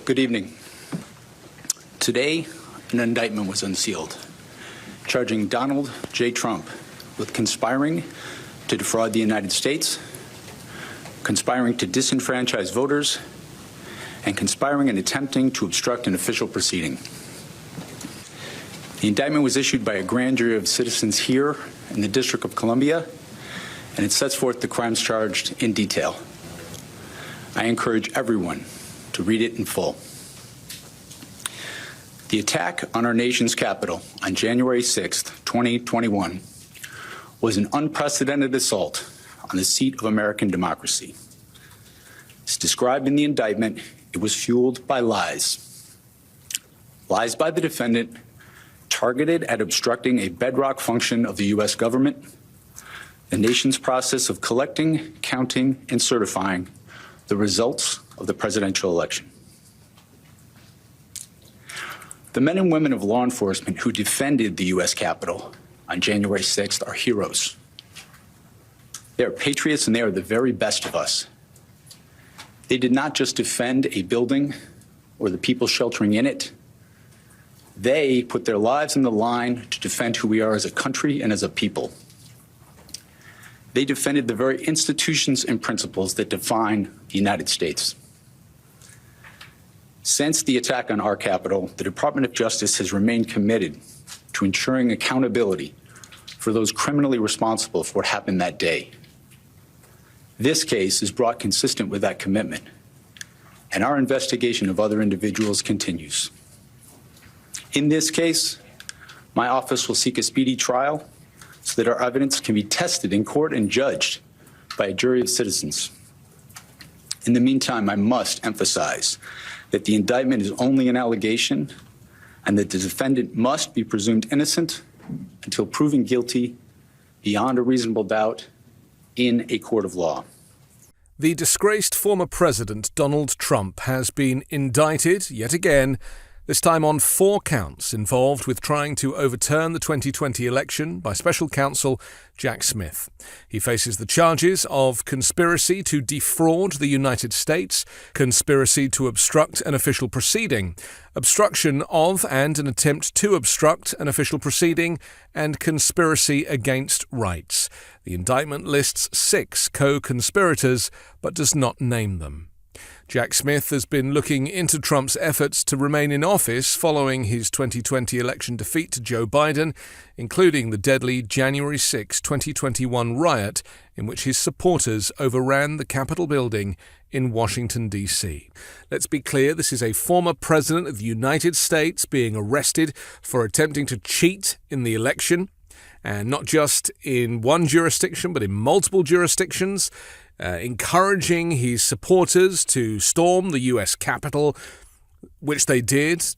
Good evening. Today, an indictment was unsealed, charging Donald J. Trump with conspiring to defraud the United States, conspiring to disenfranchise voters, and conspiring and attempting to obstruct an official proceeding. The indictment was issued by a grand jury of citizens here in the District of Columbia, and it sets forth the crimes charged in detail. I encourage everyone to read it in full. The attack on our nation's capital on January 6, 2021, was an unprecedented assault on the seat of American democracy. As described in the indictment, it was fueled by lies. Lies by the defendant targeted at obstructing a bedrock function of the U.S. government, the nation's process of collecting, counting, and certifying the results of the presidential election. The men and women of law enforcement who defended the U.S. Capitol on January 6th are heroes. They are patriots and they are the very best of us. They did not just defend a building or the people sheltering in it. They put their lives on the line to defend who we are as a country and as a people. They defended the very institutions and principles that define the United States. Since the attack on our Capitol, the Department of Justice has remained committed to ensuring accountability for those criminally responsible for what happened that day. This case is brought consistent with that commitment, and our investigation of other individuals continues. In this case, my office will seek a speedy trial so that our evidence can be tested in court and judged by a jury of citizens. In the meantime, I must emphasize that the indictment is only an allegation and that the defendant must be presumed innocent until proven guilty beyond a reasonable doubt in a court of law. The disgraced former president Donald Trump has been indicted yet again, this time on 4 counts involved with trying to overturn the 2020 election by special counsel Jack Smith. He faces the charges of conspiracy to defraud the United States, conspiracy to obstruct an official proceeding, obstruction of and an attempt to obstruct an official proceeding, and conspiracy against rights. The indictment lists 6 co-conspirators but does not name them. Jack Smith has been looking into Trump's efforts to remain in office following his 2020 election defeat to Joe Biden, including the deadly January 6, 2021 riot in which his supporters overran the Capitol building in Washington, D.C. Let's be clear, this is a former president of the United States being arrested for attempting to cheat in the election, and not just in one jurisdiction, but in multiple jurisdictions. Encouraging his supporters to storm the U.S. Capitol, which they did,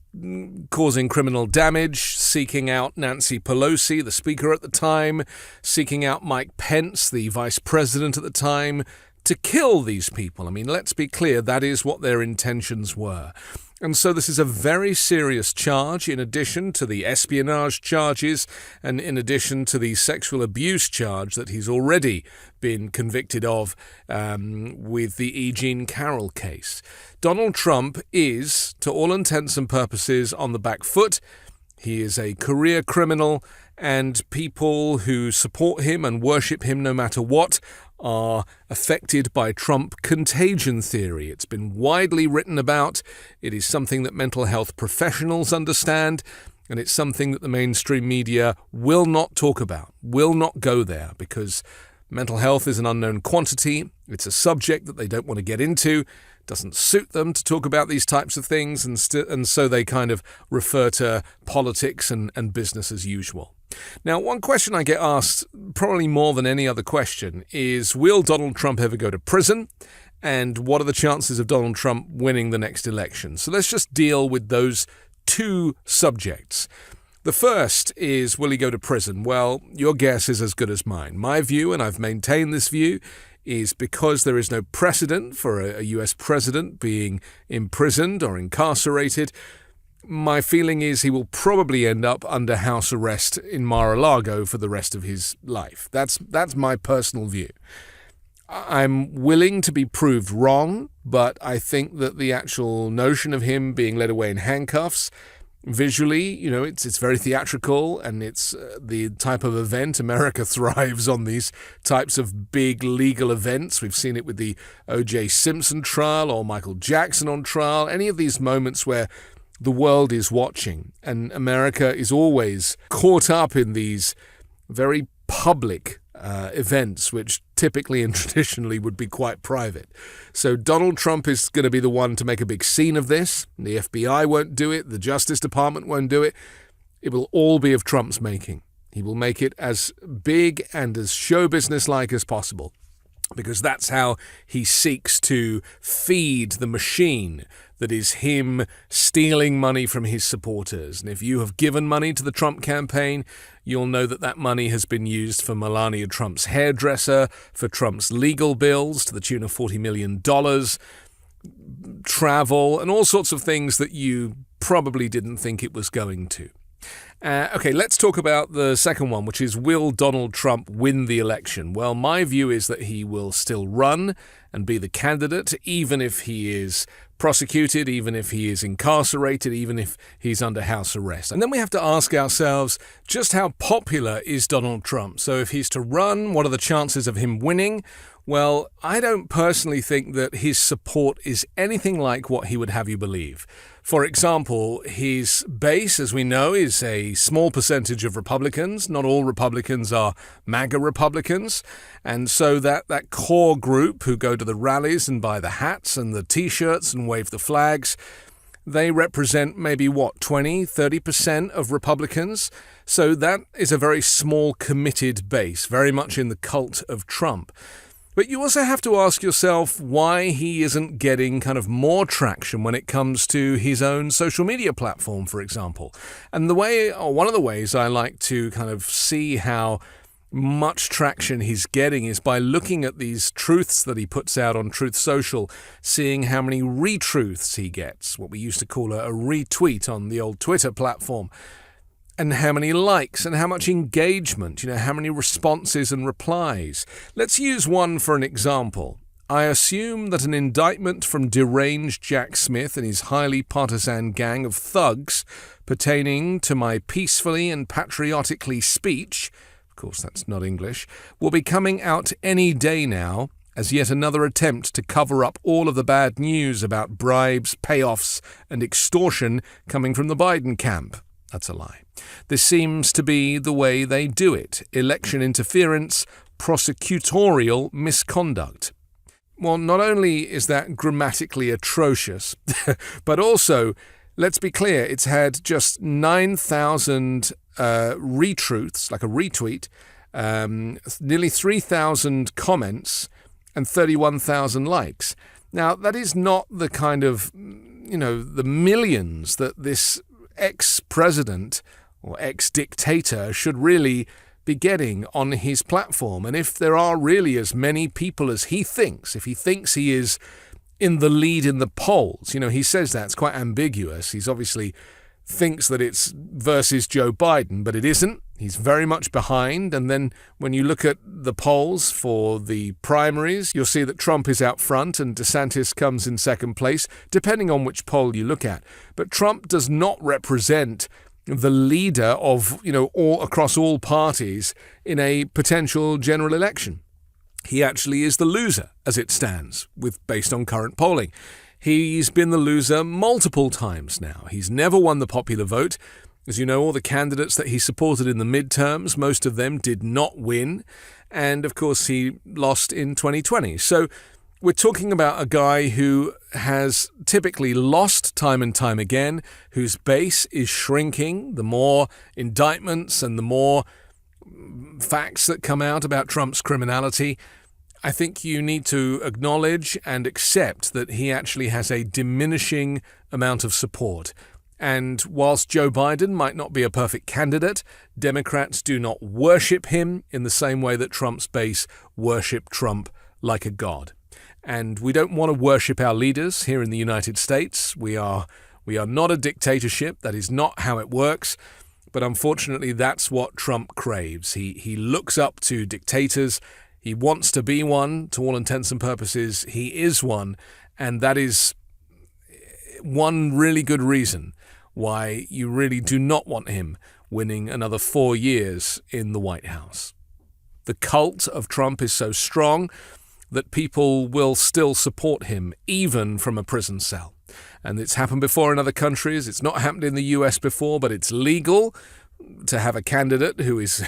causing criminal damage, seeking out Nancy Pelosi, the Speaker at the time, seeking out Mike Pence, the Vice President at the time, to kill these people. I mean, let's be clear, that is what their intentions were. And so this is a very serious charge, in addition to the espionage charges and in addition to the sexual abuse charge that he's already been convicted of with the E. Jean Carroll case. Donald Trump is, to all intents and purposes, on the back foot. He is a career criminal, and people who support him and worship him no matter what are affected by Trump contagion theory. It's been widely written about. It is something that mental health professionals understand, and it's something that the mainstream media will not talk about, will not go there, because mental health is an unknown quantity. It's a subject that they don't want to get into. It doesn't suit them to talk about these types of things, and so they kind of refer to politics and business as usual. Now, one question I get asked, probably more than any other question, is will Donald Trump ever go to prison? And what are the chances of Donald Trump winning the next election? So let's just deal with those 2 subjects. The first is, will he go to prison? Well, your guess is as good as mine. My view, and I've maintained this view, is because there is no precedent for a US president being imprisoned or incarcerated, my feeling is he will probably end up under house arrest in Mar-a-Lago for the rest of his life. That's my personal view. I'm willing to be proved wrong, but I think that the actual notion of him being led away in handcuffs, visually, it's very theatrical, and it's the type of event. America thrives on these types of big legal events. We've seen it with the O.J. Simpson trial or Michael Jackson on trial, any of these moments where the world is watching, and America is always caught up in these very public events, which typically and traditionally would be quite private. So Donald Trump is going to be the one to make a big scene of this. The FBI won't do it. The Justice Department won't do it. It will all be of Trump's making. He will make it as big and as show business-like as possible, because that's how he seeks to feed the machine that is him stealing money from his supporters. And if you have given money to the Trump campaign, you'll know that that money has been used for Melania Trump's hairdresser, for Trump's legal bills to the tune of $40 million, travel, and all sorts of things that you probably didn't think it was going to. Okay, let's talk about the second one, which is, will Donald Trump win the election? Well, my view is that he will still run and be the candidate, even if he is prosecuted, even if he is incarcerated, even if he's under house arrest. And then we have to ask ourselves, just how popular is Donald Trump? So if he's to run, what are the chances of him winning? Well, I don't personally think that his support is anything like what he would have you believe. For example, his base, as we know, is a small percentage of Republicans. Not all Republicans are MAGA Republicans. And so that core group who go to the rallies and buy the hats and the T-shirts and wave the flags, they represent maybe, 20-30% of Republicans. So that is a very small committed base, very much in the cult of Trump. But you also have to ask yourself why he isn't getting kind of more traction when it comes to his own social media platform, for example. And one of the ways I like to kind of see how much traction he's getting is by looking at these truths that he puts out on Truth Social, seeing how many retruths he gets, what we used to call a retweet on the old Twitter platform, and how many likes and how much engagement, how many responses and replies. Let's use one for an example. I assume that an indictment from deranged Jack Smith and his highly partisan gang of thugs pertaining to my peacefully and patriotically speech, of course that's not English, will be coming out any day now as yet another attempt to cover up all of the bad news about bribes, payoffs, and extortion coming from the Biden camp. That's a lie. This seems to be the way they do it. Election interference, prosecutorial misconduct. Well, not only is that grammatically atrocious, but also, let's be clear, it's had just 9,000 retruths, like a retweet, nearly 3,000 comments, and 31,000 likes. Now, that is not the kind of, the millions that this ex-president or ex-dictator should really be getting on his platform. And if there are really as many people as he thinks, if he thinks he is in the lead in the polls, he says that, it's quite ambiguous. He's obviously thinks that it's versus Joe Biden, but it isn't. He's very much behind. And then when you look at the polls for the primaries, you'll see that Trump is out front and DeSantis comes in second place, depending on which poll you look at. But Trump does not represent the leader of, all across all parties in a potential general election. He actually is the loser as it stands, based on current polling. He's been the loser multiple times now. He's never won the popular vote. As you know, all the candidates that he supported in the midterms, most of them did not win. And of course, he lost in 2020. So we're talking about a guy who has typically lost time and time again, whose base is shrinking. The more indictments and the more facts that come out about Trump's criminality, I think you need to acknowledge and accept that he actually has a diminishing amount of support. And whilst Joe Biden might not be a perfect candidate, Democrats do not worship him in the same way that Trump's base worship Trump like a god. And we don't want to worship our leaders here in the United States. We are not a dictatorship. That is not how it works. But unfortunately, that's what Trump craves. He looks up to dictators. He wants to be one. To all intents and purposes, he is one. And that is one really good reason why you really do not want him winning another 4 years in the White House. The cult of Trump is so strong that people will still support him, even from a prison cell. And it's happened before in other countries. It's not happened in the US before, but it's legal to have a candidate who is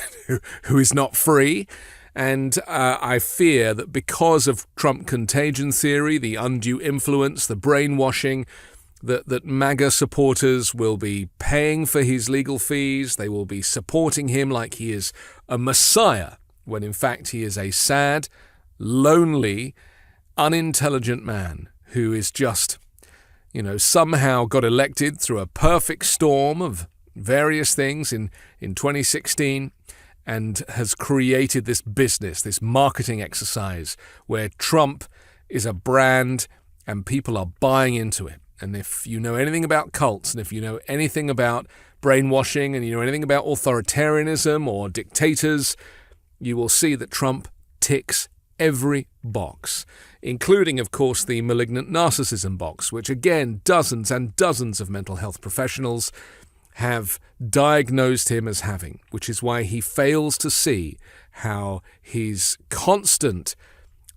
not free. And I fear that because of Trump contagion theory, the undue influence, the brainwashing, that MAGA supporters will be paying for his legal fees. They will be supporting him like he is a messiah, when in fact he is a sad, lonely, unintelligent man who is just, somehow got elected through a perfect storm of various things in 2016 and has created this business, this marketing exercise where Trump is a brand and people are buying into it. And if you know anything about cults, and if you know anything about brainwashing, and you know anything about authoritarianism or dictators, you will see that Trump ticks every box, including, of course, the malignant narcissism box, which, again, dozens and dozens of mental health professionals have diagnosed him as having, which is why he fails to see how his constant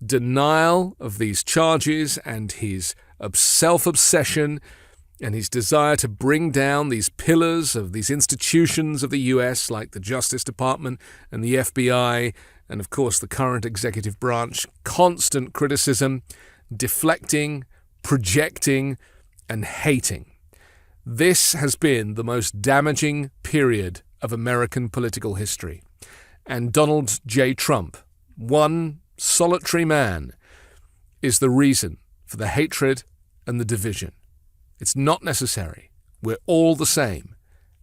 denial of these charges and his self-obsession and his desire to bring down these pillars of these institutions of the US, like the Justice Department and the FBI, and of course the current executive branch, constant criticism, deflecting, projecting, and hating. This has been the most damaging period of American political history. And Donald J. Trump, one solitary man, is the reason for the hatred and the division. It's not necessary. We're all the same.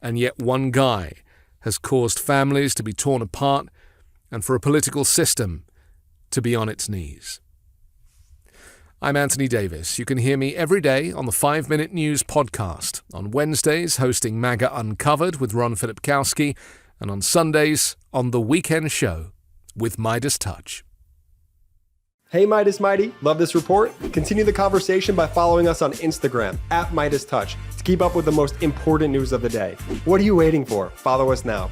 And yet one guy has caused families to be torn apart and for a political system to be on its knees. I'm Anthony Davis. You can hear me every day on the 5 Minute News podcast, on Wednesdays hosting MAGA Uncovered with Ron Filipkowski, and on Sundays on The Weekend Show with MeidasTouch. Hey Meidas Mighty, love this report? Continue the conversation by following us on Instagram @MeidasTouch to keep up with the most important news of the day. What are you waiting for? Follow us now.